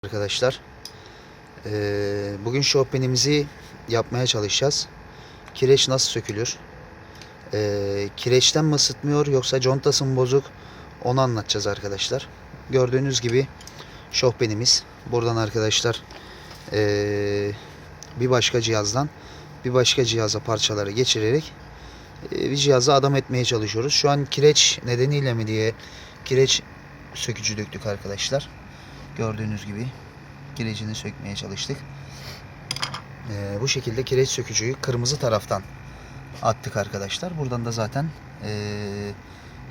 Arkadaşlar, bugün şofbenimizi yapmaya çalışacağız. Kireç nasıl sökülür? Kireçten mi ısıtmıyor yoksa contası mı bozuk? Onu anlatacağız arkadaşlar. Gördüğünüz gibi şofbenimiz. Buradan arkadaşlar bir başka cihazdan bir başka cihaza parçaları geçirerek bir cihaza adam etmeye çalışıyoruz. Şu an kireç nedeniyle mi diye kireç sökücü döktük arkadaşlar. Gördüğünüz gibi kirecini sökmeye çalıştık. Bu şekilde kireç sökücüyü kırmızı taraftan attık arkadaşlar. Buradan da zaten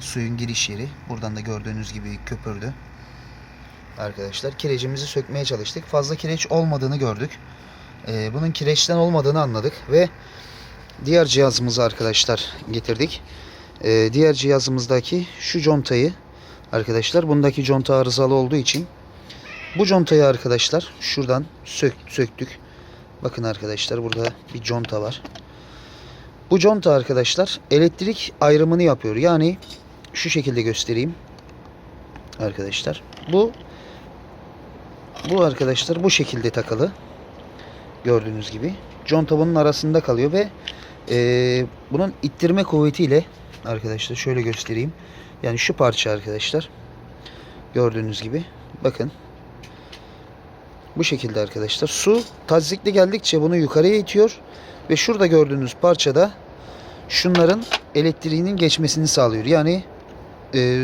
suyun giriş yeri. Buradan da gördüğünüz gibi köpürdü. Arkadaşlar kirecimizi sökmeye çalıştık. Fazla kireç olmadığını gördük. Bunun kireçten olmadığını anladık ve diğer cihazımızı arkadaşlar getirdik. Diğer cihazımızdaki şu contayı arkadaşlar, bundaki conta arızalı olduğu için bu contayı arkadaşlar şuradan söktük. Bakın arkadaşlar, burada bir conta var. Bu conta arkadaşlar elektrik ayrımını yapıyor. Yani şu şekilde göstereyim. Arkadaşlar bu arkadaşlar bu şekilde takılı. Gördüğünüz gibi. Conta bunun arasında kalıyor ve bunun ittirme kuvvetiyle arkadaşlar şöyle göstereyim. Yani şu parça arkadaşlar. Gördüğünüz gibi. Bakın. Bu şekilde arkadaşlar. Su tazyikli geldikçe bunu yukarıya itiyor. Ve şurada gördüğünüz parçada şunların elektriğinin geçmesini sağlıyor. Yani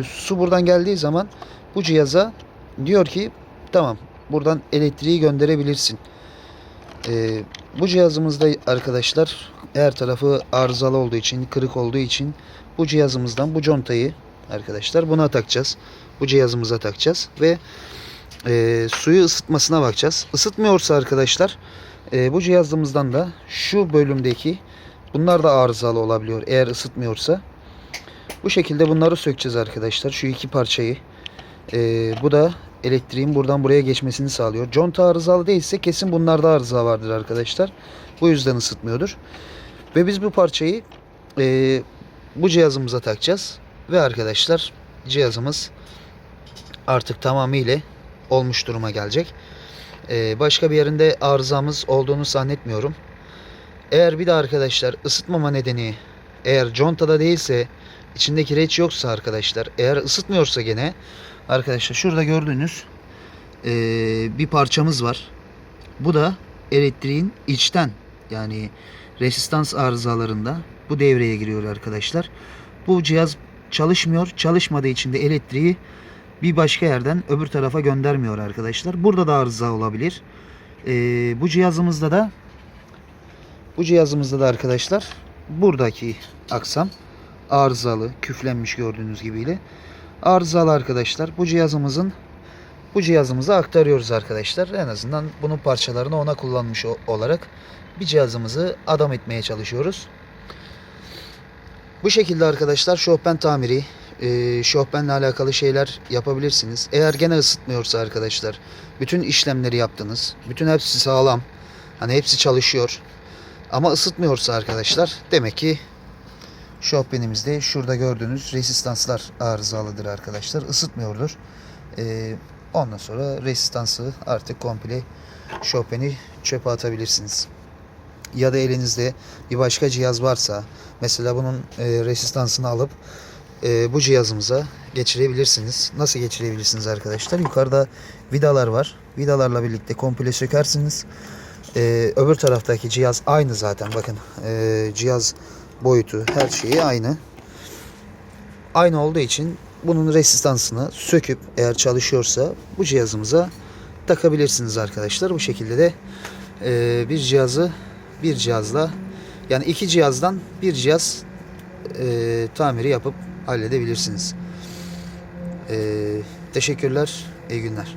su buradan geldiği zaman bu cihaza diyor ki tamam, buradan elektriği gönderebilirsin. Bu cihazımızda arkadaşlar her tarafı arızalı olduğu için, kırık olduğu için bu cihazımızdan bu contayı arkadaşlar buna takacağız. Bu cihazımıza takacağız ve suyu ısıtmasına bakacağız. Isıtmıyorsa arkadaşlar bu cihazımızdan da şu bölümdeki bunlar da arızalı olabiliyor eğer ısıtmıyorsa. Bu şekilde bunları sökeceğiz arkadaşlar. Şu iki parçayı. Bu da elektriğin buradan buraya geçmesini sağlıyor. Conta arızalı değilse kesin bunlarda arıza vardır arkadaşlar. Bu yüzden ısıtmıyordur. Ve biz bu parçayı bu cihazımıza takacağız. Ve arkadaşlar cihazımız artık tamamıyla olmuş duruma gelecek. Başka bir yerinde arızamız olduğunu zannetmiyorum. Eğer bir de arkadaşlar ısıtmama nedeni eğer contada değilse, içinde kireç yoksa arkadaşlar, eğer ısıtmıyorsa gene arkadaşlar şurada gördüğünüz bir parçamız var. Bu da elektriğin içten, yani resistans arızalarında bu devreye giriyor arkadaşlar. Bu cihaz çalışmıyor. Çalışmadığı için de elektriği bir başka yerden öbür tarafa göndermiyor arkadaşlar. Burada da arıza olabilir. Bu cihazımızda da arkadaşlar buradaki aksam arızalı, küflenmiş gördüğünüz gibiyle. Arızalı arkadaşlar. Bu cihazımıza aktarıyoruz arkadaşlar. En azından bunun parçalarını ona kullanmış olarak bir cihazımızı adam etmeye çalışıyoruz. Bu şekilde arkadaşlar şofben tamiri, şofbenle alakalı şeyler yapabilirsiniz. Eğer gene ısıtmıyorsa arkadaşlar, bütün işlemleri yaptınız. Bütün hepsi sağlam. Hani hepsi çalışıyor. Ama ısıtmıyorsa arkadaşlar demek ki şofbenimizde şurada gördüğünüz resistanslar arızalıdır arkadaşlar. Isıtmıyordur. Ondan sonra resistansı artık komple şofbeni çöpe atabilirsiniz. Ya da elinizde bir başka cihaz varsa mesela bunun resistansını alıp bu cihazımıza geçirebilirsiniz. Nasıl geçirebilirsiniz arkadaşlar? Yukarıda vidalar var. Vidalarla birlikte komple sökersiniz. Öbür taraftaki cihaz aynı zaten. Bakın cihaz boyutu, her şeyi aynı. Aynı olduğu için bunun resistansını söküp eğer çalışıyorsa bu cihazımıza takabilirsiniz arkadaşlar. Bu şekilde de bir cihazla, yani iki cihazdan bir cihaz tamiri yapıp halledebilirsiniz. Teşekkürler, iyi günler.